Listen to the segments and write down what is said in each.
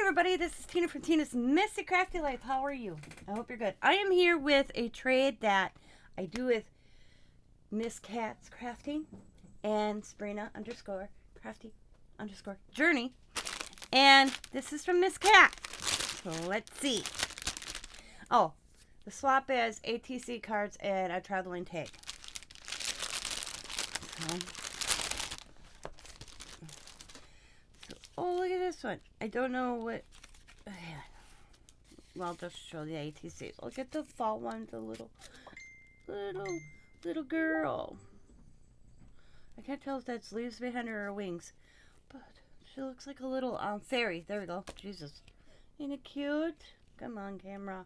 everybody, this is Tina from Tina's Messy Crafty Life. How are you? I hope you're good. I am here with a trade that I do with Miss Cat's Crafting and Sabrina _ Crafty _ Journey. And this is from Miss Cat. So let's see. Oh, the swap is ATC cards and a traveling tag. Oh, look at this one. I don't know what... Well, I'll just show the ATCs. Look at the fall one, the little girl. I can't tell if that's leaves behind her or wings. But she looks like a little fairy. There we go. Jesus. Ain't it cute? Come on, camera.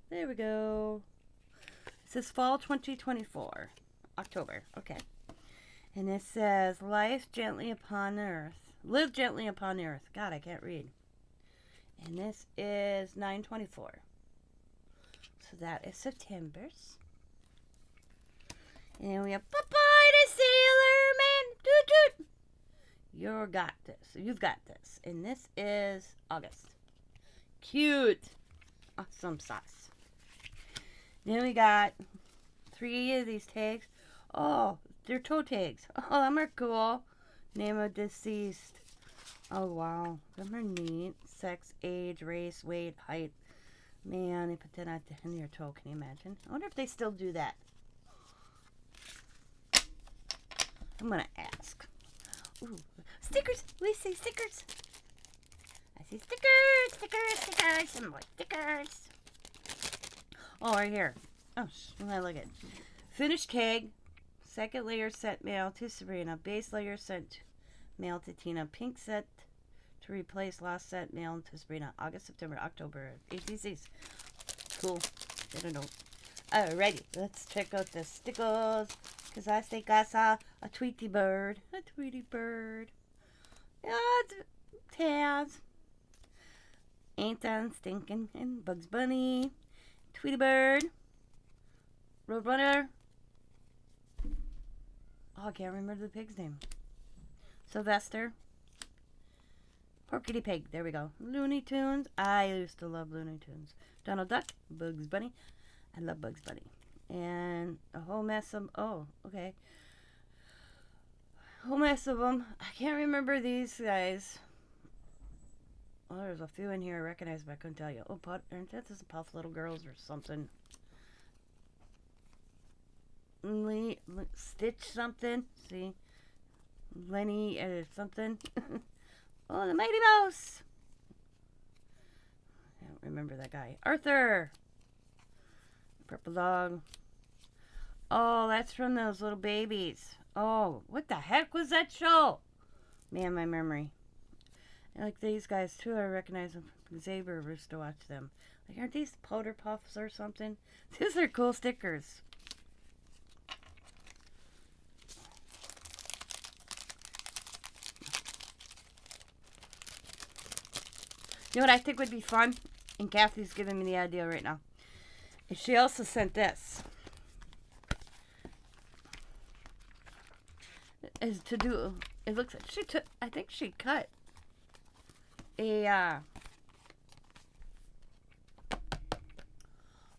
There we go. It says fall 2024. October. Okay. And it says, life gently upon the earth. Live gently upon the earth. God, I can't read. And this is 9/24. So that is September's. And we have Popeye the Sailor Man. Toot toot. You've got this. You've got this. And this is August. Cute. Awesome sauce. Then we got 3 of these tags. Oh, they're toe tags. Oh, them are cool. Name of deceased. Oh, wow. Them are neat. Sex, age, race, weight, height. Man, they put that at the end of your toe. Can you imagine? I wonder if they still do that. I'm going to ask. Ooh. Stickers. We see stickers. I see stickers. Some more stickers. Oh, right here. Oh, look at it. Finished tag. Second layer sent mail to Sabrina. Base layer sent mail to Tina. Pink set to replace lost set mail to Sabrina. August, September, October. ATCs. Cool. I don't know. Alrighty. Let's check out the stickers. Because I think I saw a Tweety bird. A Tweety bird. Yeah, it's Taz. Anton Stinkin' and Bugs Bunny. Tweety bird. Roadrunner. Oh, I can't remember the pig's name. Sylvester. Porky Pig. There we go. Looney Tunes. I used to love Looney Tunes. Donald Duck. Bugs Bunny. I love Bugs Bunny. And a whole mess of... Oh, okay. A whole mess of them. I can't remember these guys. Well, there's a few in here I recognize, but I couldn't tell you. Oh, that's just Puff Little Girls or something. Stitch something. See? Lenny something. Oh, the Mighty Mouse. I don't remember that guy. Arthur. Purple Dog. Oh, that's from those little babies. Oh, what the heck was that show? Man, my memory. I like these guys too. I recognize them from Xavier. Used to watch them. Like, aren't these Powder Puffs or something? These are cool stickers. You know what I think would be fun? And Kathy's giving me the idea right now. And she also sent this. Is to do, it looks like she took, I think she cut a,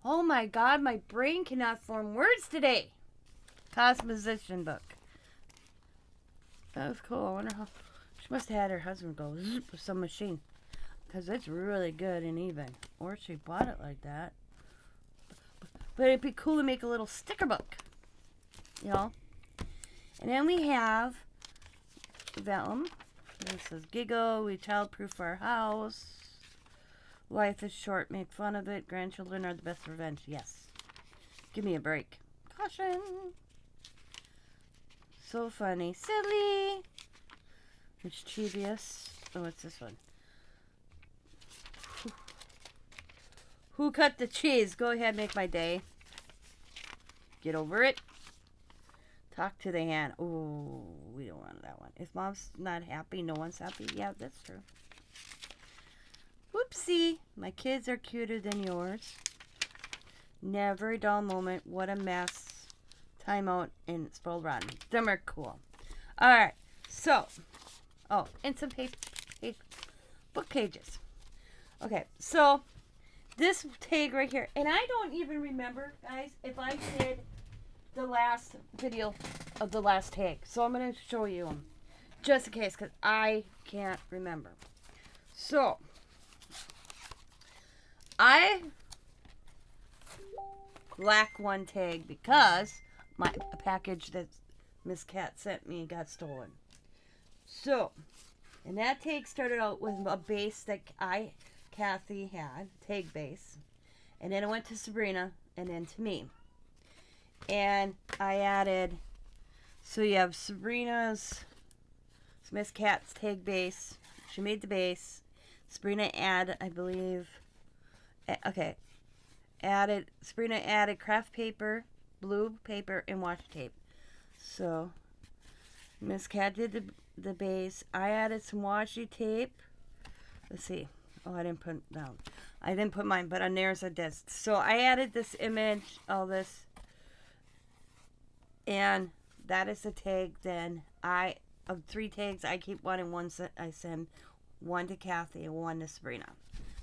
oh my God, my brain cannot form words today. Composition book. That was cool. I wonder how, she must have had her husband go zoop with some machine. Because it's really good and even. Or she bought it like that. But it'd be cool to make a little sticker book. You know? And then we have vellum. This says, giggle, we childproof our house. Life is short, make fun of it. Grandchildren are the best revenge. Yes. Give me a break. Caution. So funny. Silly. Mischievous. Oh, what's this one? Who cut the cheese? Go ahead, make my day. Get over it. Talk to the hand. Oh, we don't want that one. If mom's not happy, no one's happy. Yeah, that's true. Whoopsie. My kids are cuter than yours. Never a dull moment. What a mess. Time out and spoiled rotten. Them are cool. All right. So, oh, and some book pages. Okay, so this tag right here, and I don't even remember, guys, if I did the last video of the last tag. So I'm going to show you them just in case, because I can't remember. So I lack one tag because my package that Miss Cat sent me got stolen. So, and that tag started out with a base that Kathy had, tag base, and then it went to Sabrina, and then to me. And I added, so you have Sabrina's, Miss Cat's tag base. She made the base. Sabrina added, I believe, Sabrina added craft paper, blue paper, and washi tape. So Miss Cat did the base. I added some washi tape. Let's see. Oh, I didn't put down. I didn't put mine, but on theirs I did. So I added this image, all this, and that is the tag. Then of 3 tags, I keep one, and one I send one to Kathy and one to Sabrina.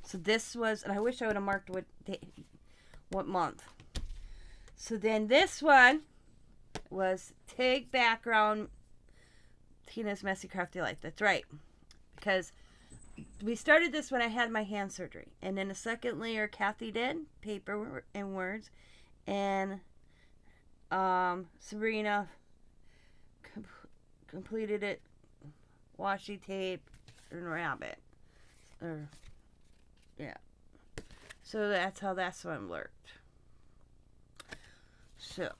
So this was, and I wish I would have marked what month. So then this one was tag background Tina's Messy Crafty Life. That's right, because we started this when I had my hand surgery, and then the second layer Kathy did paper and words, and Sabrina completed it washi tape and rabbit, or yeah. So that's how that one worked. So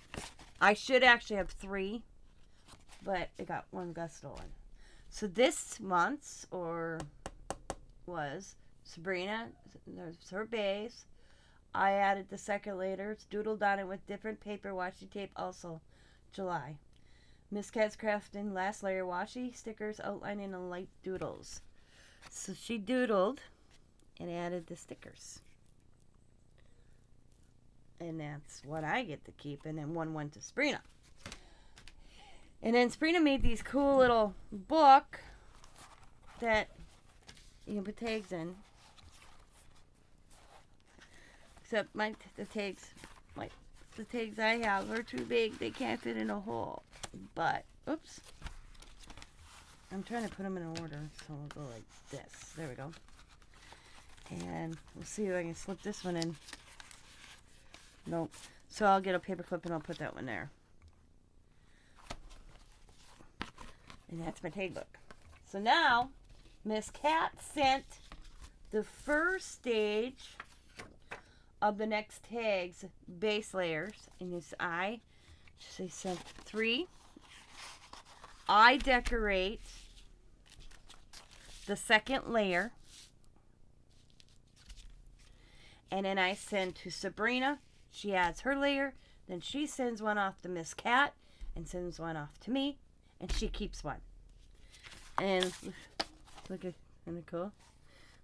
I should actually have 3, but one got stolen. So this month's was Sabrina, there's her base. I added the second layer. It's doodled on it with different paper washi tape, also July. Miss Cat's crafting last layer washi stickers outlining in light doodles. So she doodled and added the stickers. And that's what I get to keep. And then one went to Sabrina. And then Sabrina made these cool little book that you can put tags in. Except the tags I have are too big. They can't fit in a hole. But, oops. I'm trying to put them in order. So we'll go like this. There we go. And we'll see if I can slip this one in. Nope. So I'll get a paper clip and I'll put that one there. And that's my tag book. So now, Miss Cat sent the first stage of the next tags, base layers. And she sent 3. I decorate the second layer. And then I send to Sabrina. She adds her layer. Then she sends one off to Miss Cat and sends one off to me. And she keeps one. And look at, isn't it cool?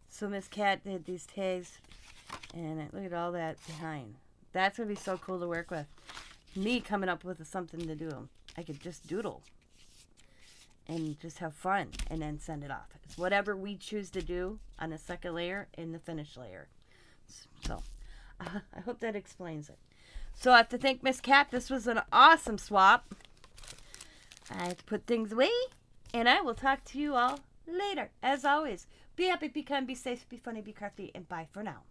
So Miss Cat did these tags. And look at all that behind. That's going to be so cool to work with. Me coming up with something to do. I could just doodle. And just have fun. And then send it off. It's whatever we choose to do on the second layer and the finished layer. So, I hope that explains it. So I have to thank Miss Cat. This was an awesome swap. I have to put things away. And I will talk to you all later. As always, be happy, be kind, be safe, be funny, be crafty, and bye for now.